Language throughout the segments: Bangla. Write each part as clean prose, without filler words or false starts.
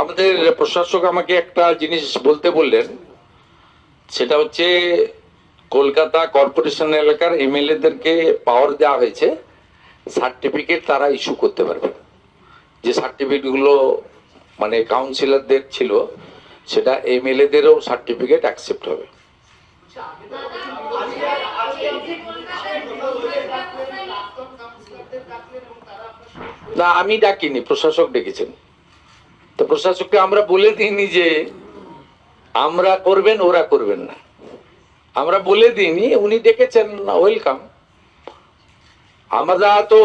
আমাদের প্রশাসক আমাকে একটা জিনিস বলতে বললেন, সেটা হচ্ছে কলকাতা কর্পোরেশন এলাকার এমএলএ দেরকে পাওয়ার দেওয়া হয়েছে সার্টিফিকেট তারা ইস্যু করতে পারবে। যে সার্টিফিকেট গুলো মানে কাউন্সিলরদের ছিল সেটা এমএলএ দেরও সার্টিফিকেট অ্যাকসেপ্ট হবে। না, আমি ডাকিনি, প্রশাসক ডেকেছেন। তো প্রশাসককে আমরা বলে দিইনি যে আমরা করবেন ওরা করবেন না, আমরা বলে দিইনি, উনি ডেকেছেন, ওয়েলকাম। আমরা তো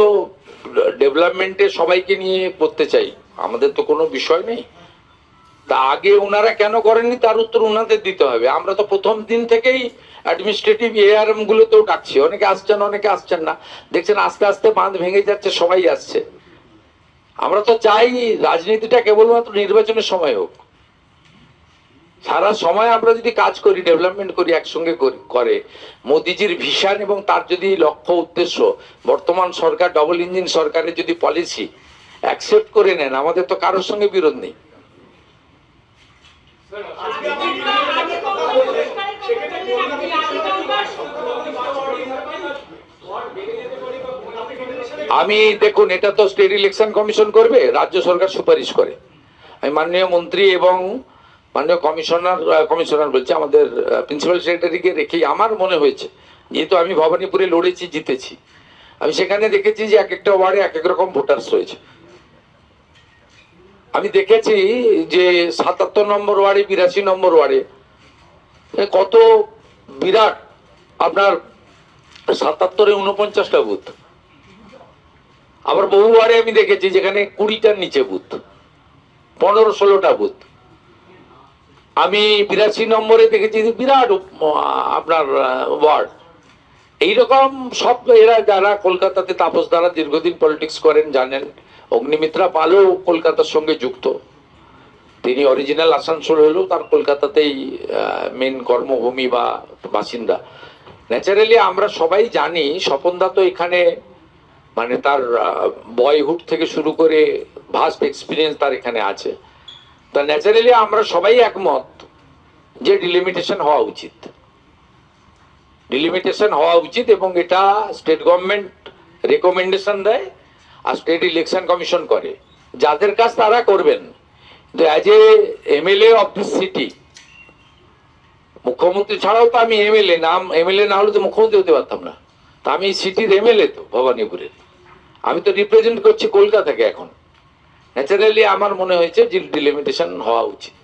ডেভেলপমেন্টে সবাইকে নিয়ে করতে চাই, আমাদের তো কোনো বিষয় নেই। তা আগে ওনারা কেন করেননি তার উত্তর ওনাদের দিতে হবে। আমরা তো প্রথম দিন থেকেই অ্যাডমিনিস্ট্রেটিভ এআরএম গুলোতেও ডাকছি, অনেকে আসছেন অনেকে আসছেন না, দেখছেন আস্তে আস্তে বাঁধ ভেঙে যাচ্ছে, সবাই আসছে। আমরা তো চাই রাজনীতিটা কেবলমাত্র নির্বাচনের সময় হোক, সারা সময় আমরা যদি কাজ করি, ডেভেলপমেন্ট করি, একসঙ্গে করে মোদিজির ভিশন এবং তার যদি লক্ষ্য উদ্দেশ্য বর্তমান সরকার ডবল ইঞ্জিন সরকারের যদি পলিসি অ্যাকসেপ্ট করে নেন, আমাদের তো কারোর সঙ্গে বিরোধ নেই। আমি দেখুন, এটা তো স্টেট ইলেকশন কমিশন করবে, রাজ্য সরকার সুপারিশ করে। আমি মাননীয় মন্ত্রী এবং মাননীয় কমিশনার বলছি, আমাদের প্রিন্সিপাল সেক্রেটারিকে রেখেই আমার মনে হয়েছে, যেহেতু আমি ভবানীপুরে লড়েছি, জিতেছি, আমি সেখানে দেখেছি যে এক একটা ওয়ার্ডে এক এক রকম ভোটার্স রয়েছে। আমি দেখেছি যে ৭৭ নম্বর ওয়ার্ডে, ৮২ নম্বর ওয়ার্ডে কত বিরাট, আপনার ৭৭-এ ৪৯টা বুথ। আবার বহু ওয়ার্ডে আমি দেখেছি যেখানে ২০টার নিচে বুথ, ১৫-১৬টা বুথ। আমি ৮২ নম্বরে দেখেছি বিরাট আপনার ওয়ার্ড। এইরকম সব এরা যারা কলকাতাতে তাপস দ্বারা দীর্ঘদিন পলিটিক্স করেন জানেন। অগ্নিমিত্রা পালও কলকাতার সঙ্গে যুক্ত, তিনি অরিজিনাল আসানসোল হলেও তার কলকাতাতেই মেন কর্মভূমি বা বাসিন্দা। ন্যাচারালি আমরা সবাই জানি স্বপনদা তো এখানে মানে তার বয়হুড থেকে শুরু করে ভাস্ট এক্সপিরিয়েন্স তার এখানে আছে। তা ন্যাচারালি আমরা সবাই একমত যে ডিলিমিটেশন হওয়া উচিত, ডিলিমিটেশন হওয়া উচিত, এবং এটা স্টেট গভর্নমেন্ট রেকমেন্ডেশন দেয় আর স্টেট ইলেকশন কমিশন করে, যাদের কাজ তারা করবেন। কিন্তু as a MLA of this city, মুখ্যমন্ত্রী ছাড়াও তো আমি এমএলএ, নাম এমএলএ না হলে তো মুখ্যমন্ত্রী হতে পারতাম না। তা আমি সিটির এমএলএ, তো ভবানীপুরের, আমি তো রিপ্রেজেন্ট করছি কলকাতাকে। এখন ন্যাচারালি আমার মনে হয়েছে যে ডিলিমিটেশন হওয়া উচিত।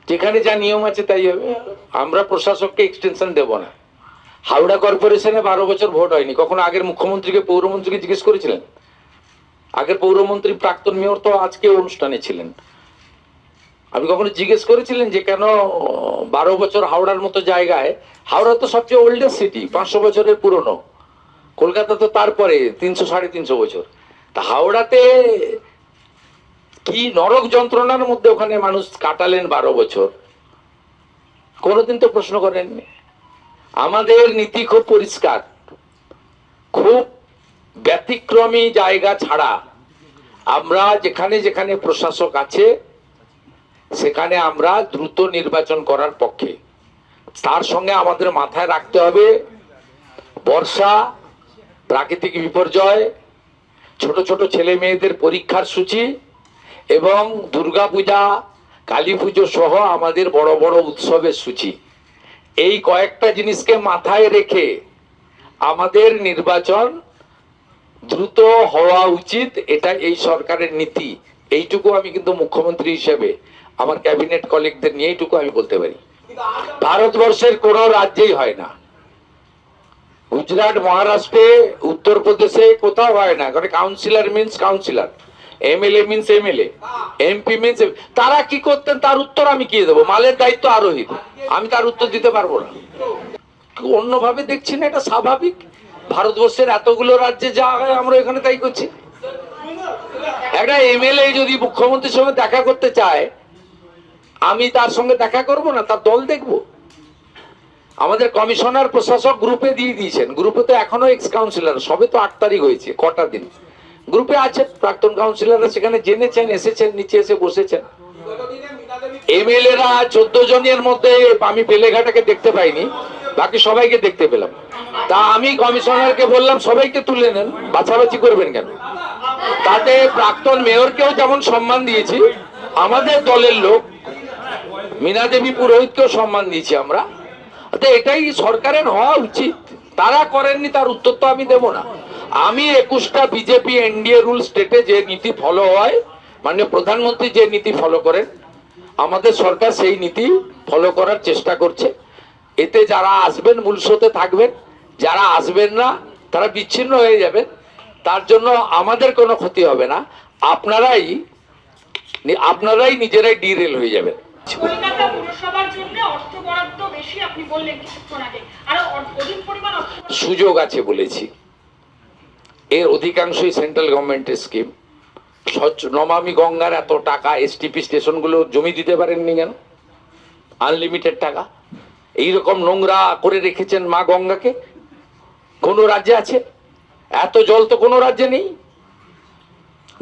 যেখানে যা নিয়ম আছে তাই হবে, আমরা প্রশাসককে এক্সটেনশন দেব না। হাওড়া কর্পোরেশনে 12 বছর ভোট হয়নি, কখনো আগের মুখ্যমন্ত্রীকে পৌরমন্ত্রীকে জিজ্ঞেস করেছিলেন? আগের পৌরমন্ত্রী প্রাক্তন মেয়র তো আজকে অনুষ্ঠানে ছিলেন, আপনি কখনো জিজ্ঞেস করেছিলেন যে কেন 12 বছর হাওড়ার মতো জায়গায়? হাওড়া তো সবচেয়ে ওল্ডেস্ট সিটি, 500 বছরের পুরনো, কলকাতা তো তারপরে 300-350 বছর। তা হাওড়াতে কি নরক যন্ত্রণার মধ্যে ওখানে মানুষ কাটালেন 12 বছর, কোনোদিন তো প্রশ্ন করেননি। আমাদের নীতি খুব পরিষ্কার, খুব ব্যতিক্রমী জায়গা ছাড়া আমরা যেখানে যেখানে প্রশাসক আছে সেখানে আমরা দ্রুত নির্বাচন করার পক্ষে। তার সঙ্গে আমাদের মাথায় রাখতে হবে বর্ষা, প্রাকৃতিক বিপর্যয়, ছোট ছোট ছেলে মেয়েদের পরীক্ষার সূচি এবং দুর্গাপূজা, কালী পুজো সহ আমাদের বড় বড় উৎসবের সূচি। এই কয়েকটা জিনিসকে মাথায় রেখে আমাদের নির্বাচন দ্রুত হওয়া উচিত, এটা এই সরকারের নীতি। এইটুকু আমি কিন্তু মুখ্যমন্ত্রী হিসেবে আমার ক্যাবিনেট কলিগদের নিয়ে এইটুকু আমি বলতে পারি। ভারতবর্ষের কোনো রাজ্যেই হয় না, গুজরাট, মহারাষ্ট্রে, উত্তরপ্রদেশে কোথাও হয় না। কারণ councillor means councillor, MLA means MLA, MP means. তারা কি করতেন তার উত্তর আমি কি দেবো? মালের দায়িত্ব আরোহীর, আমি তার উত্তর দিতে পারবো না। অন্যভাবে দেখছি না, এটা স্বাভাবিক। ভারতবর্ষের এতগুলো রাজ্যে যা হয় আমরা এখানে তাই করছি। একটা এমএলএ যদি মুখ্যমন্ত্রীর সঙ্গে দেখা করতে চায়, আমি তার সঙ্গে দেখা করব না, তার দল দেখব? আমাদের কমিশনার প্রশাসক গ্রুপে দিয়ে দিয়েছেন। গ্রুপে তো এখনো এক্স কাউন্সিলর, সবে তো 8 তারিখ হয়েছে, কটা দিন গ্রুপে আছে প্রাক্তন কাউন্সিলররা, সেখানে জেনেছেন, এসেছেন, নিচে এসে বসেছেন। এমএলএরা 14 জনের মধ্যে আমি বেলেঘাটাকে দেখতে পাইনি, বাকি সবাইকে দেখতে পেলাম। তা আমি কমিশনারকে বললাম সবাইকে তুলে নেন, বাছাবাছি করবেন কেন? তাতে প্রাক্তন মেয়রকেও যেমন সম্মান দিয়েছি, আমাদের দলের লোক মীনা দেবী পুরোহিতকেও সম্মান দিয়েছি আমরা। এটাই সরকারের হওয়া উচিত। তারা করেননি, তার উত্তর তো আমি দেব না। আমি 21টা বিজেপি এনডিএ রুল স্টেটে যে নীতি ফলো হয়, মাননীয় প্রধানমন্ত্রী যে নীতি ফলো করেন, আমাদের সরকার সেই নীতি ফলো করার চেষ্টা করছে। এতে যারা আসবেন মূল স্রোতে থাকবেন, যারা আসবেন না তারা বিচ্ছিন্ন হয়ে যাবেন। তার জন্য আমাদের কোনো ক্ষতি হবে না, আপনারাই নিজেরাই ডিরেল হয়ে যাবেন। কলকাতা পুরসভার জন্য অর্থ বরাদ্দ বেশি আপনি বললেন কিছুক্ষণ আগে, আর অধিক পরিমাণ সুযোগ আছে বলেছি। এর অধিকাংশই সেন্ট্রাল গভর্নমেন্টের স্কিম। নমামি গঙ্গার এত টাকা এসটিপি স্টেশনগুলো জমি দিতে পারেননি কেন? আনলিমিটেড টাকা এইরকম নোংরা করে রেখেছেন মা গঙ্গাকে। কোন রাজ্যে আছে? এত জল তো কোনো রাজ্যে নেই।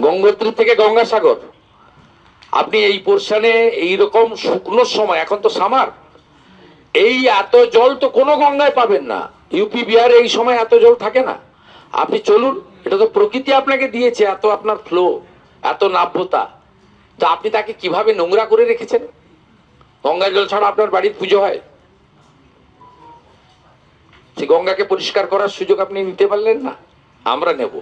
গঙ্গোত্রী থেকে গঙ্গাসাগর, আপনি এই পোর্শনে এইরকম শুকনোর সময়, এখন তো সামার, এই এত জল তো কোনো গঙ্গায় পাবেন না। ইউপি বিহারে এই সময় এত জল থাকে না। আপনি চলুন, এটা তো প্রকৃতি আপনাকে দিয়েছে, এত আপনার ফ্লো, এত নাব্যতা। তো আপনি তাকে কিভাবে নোংরা করে রেখেছেন? গঙ্গার জল ছাড়া আপনার বাড়ির পুজো হয়? সেই গঙ্গাকে পরিষ্কার করার সুযোগ আপনি নিতে পারলেন না, আমরা নেব।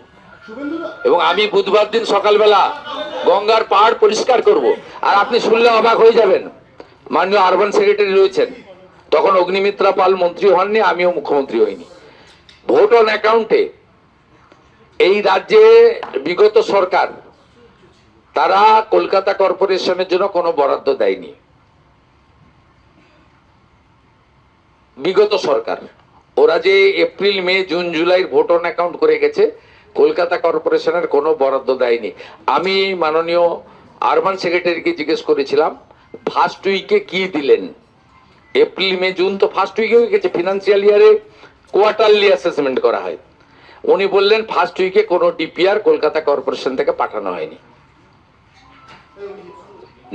এবং আমি বুধবার দিন সকালবেলা গঙ্গার পাহাড় পরিষ্কার করব। আর আপনি শুনলে অবাক হয়ে যাবেন, মাননীয় আরবান সেক্রেটারি রয়েছেন, তখন অগ্নিমিত্রা পাল মন্ত্রী হননি, আমিও মুখ্যমন্ত্রী হইনি। ভোট অন অ্যাকাউন্টে এই রাজ্যে বিগত সরকার, তারা কলকাতা কর্পোরেশনের জন্য কোনো বরাদ্দ দেয়নি। বিগত সরকার, ওরা যে এপ্রিল মে জুন জুলাইয়ের ভোট অন অ্যাকাউন্ট করে গেছে, কলকাতা কর্পোরেশনের কোনো বরাদ্দ দেয়নি। আমি মাননীয় আরবান সেক্রেটারিকে জিজ্ঞেস করেছিলাম, ফার্স্ট উইকে কি দিলেন? এপ্রিল মে জুন তো ফার্স্ট উইকে হয়ে গেছে, ফিনান্সিয়াল ইয়ারে কোয়ার্টারলি অ্যাসেসমেন্ট করা হয়। উনি বললেন ফার্স্ট উইকে কোনো ডিপিআর কলকাতা কর্পোরেশন থেকে পাঠানো হয়নি।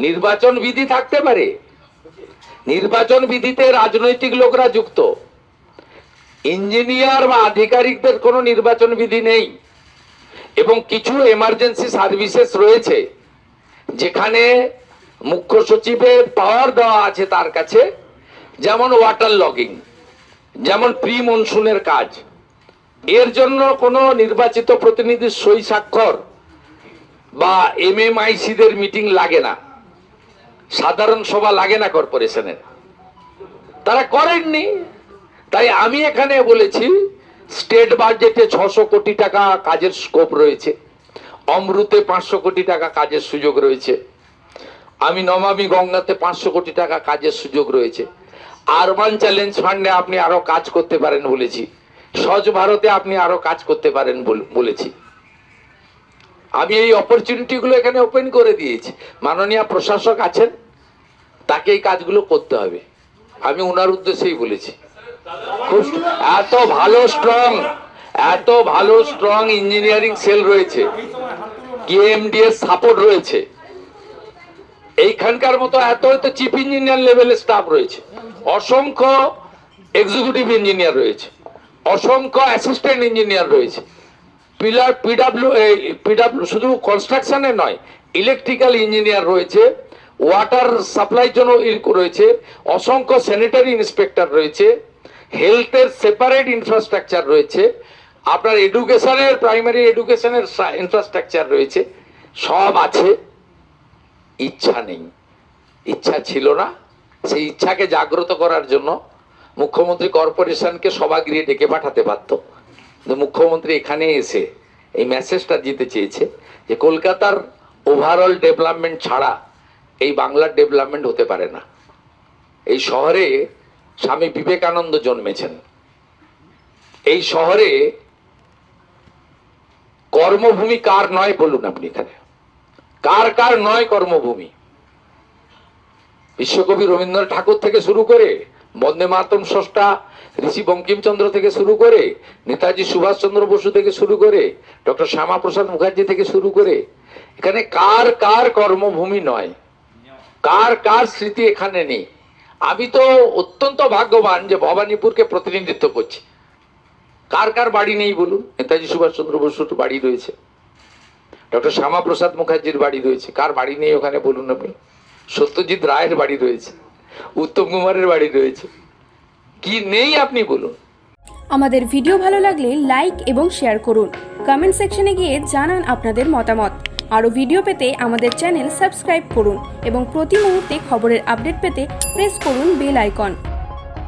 নির্বাচন বিধি থাকতে পারে, নির্বাচন বিধিতে রাজনৈতিক লোকরা যুক্ত, ইঞ্জিনিয়ার বা আধিকারিকদের কোনো নির্বাচন বিধি নেই। এবং কিছু এমার্জেন্সি সার্ভিসেস রয়েছে যেখানে মুখ্য সচিবের পাওয়ার দেওয়া আছে তার কাছে, যেমন ওয়াটার লগিং, যেমন প্রি মনসুনের কাজ। এর জন্য কোনো নির্বাচিত প্রতিনিধির সই স্বাক্ষর বা এমএমআইসিদের মিটিং লাগে না, সাধারণ সভা লাগে না কর্পোরেশনের। তারা করেননি। তাই আমি এখানে বলেছি, স্টেট বাজেটে 600 কোটি টাকা কাজের স্কোপ রয়েছে, অমৃতে 500 কোটি টাকা কাজের সুযোগ রয়েছে, আমি নমামি গঙ্গাতে 500 কোটি টাকা কাজের সুযোগ রয়েছে, আরবান চ্যালেঞ্জ ফান্ডে আপনি আরো কাজ করতে পারেন বলেছি, স্বচ্ছ ভারতে আপনি আরো কাজ করতে পারেন বলেছি। আমি এই অপরচুনিটি গুলো এখানে ওপেন করে দিয়েছি। মাননীয় প্রশাসক আছেন, তাকে এই কাজগুলো করতে হবে, আমি ওনার উদ্দেশ্যেই বলেছি। খুব এত ভালো স্ট্রং ইঞ্জিনিয়ারিং সেল রয়েছে, কেএমডিএস সাপোর্ট রয়েছে, এইখানকার মতো এত চিফ ইঞ্জিনিয়ার লেভেলের স্টাফ রয়েছে, অসংখ্য এক্সিকিউটিভ ইঞ্জিনিয়ার রয়েছে, অসংখ্য অ্যাসিস্ট্যান্ট ইঞ্জিনিয়ার রয়েছে, পিডাব্লিউ শুধু কনস্ট্রাকশনে নয়, ইলেকট্রিক্যাল ইঞ্জিনিয়ার রয়েছে, ওয়াটার সাপ্লাই জন্য রয়েছে, অসংখ্য স্যানিটারি ইন্সপেক্টর রয়েছে, হেলথের সেপারেট ইনফ্রাস্ট্রাকচার রয়েছে, আপনার এডুকেশনের প্রাইমারি এডুকেশনের ইনফ্রাস্ট্রাকচার রয়েছে, সব আছে। ইচ্ছা নেই, ইচ্ছা ছিল না। সেই ইচ্ছাকে জাগ্রত করার জন্য মুখ্যমন্ত্রী কর্পোরেশনকে সভাগৃহে ডেকে পাঠাতে পারত। মুখ্যমন্ত্রী এখানে এসে এই মেসেজটা দিতে চেয়েছে যে কলকাতার ওভারঅল ডেভেলপমেন্ট ছাড়া এই বাংলার ডেভেলপমেন্ট হতে পারে না। এই শহরে স্বামী বিবেকানন্দ জন্মেছেন, এই শহরে কর্মভূমি কার নয় বলুন আপনি, এখানে কার কার নয় কর্মভূমি? বিশ্বকবি রবীন্দ্রনাথ ঠাকুর থেকে শুরু করে বন্দে মাতরম স্রষ্টা ঋষি বঙ্কিমচন্দ্র থেকে শুরু করে, নেতাজি সুভাষচন্দ্র বসু থেকে শুরু করে, ডক্টর শ্যামা প্রসাদ মুখার্জি থেকে শুরু করে, এখানে কার কার কর্মভূমি নয়, কার কার স্মৃতি এখানে নেই। আমি তো অত্যন্ত ভাগ্যবান যে ভবানীপুরকে প্রতিনিধিত্ব করছি। কার কার বাড়ি নেই বলুন? নেতাজি সুভাষচন্দ্র বসুর বাড়ি রয়েছে, ডক্টর শ্যামা প্রসাদ মুখার্জির বাড়ি রয়েছে, কার বাড়ি নেই ওখানে বলুন আপনি? সত্যজিৎ রায়ের বাড়ি রয়েছে, উত্তম কুমারের বাড়ি রয়েছে, কি নেই আপনি বলুন? আমাদের ভিডিও ভালো লাগলে লাইক এবং শেয়ার করুন। কমেন্ট সেকশনে গিয়ে জানান আপনাদের মতামত। আরও ভিডিও পেতে আমাদের চ্যানেল সাবস্ক্রাইব করুন এবং প্রতি মুহূর্তে খবরের আপডেট পেতে প্রেস করুন বেল আইকন।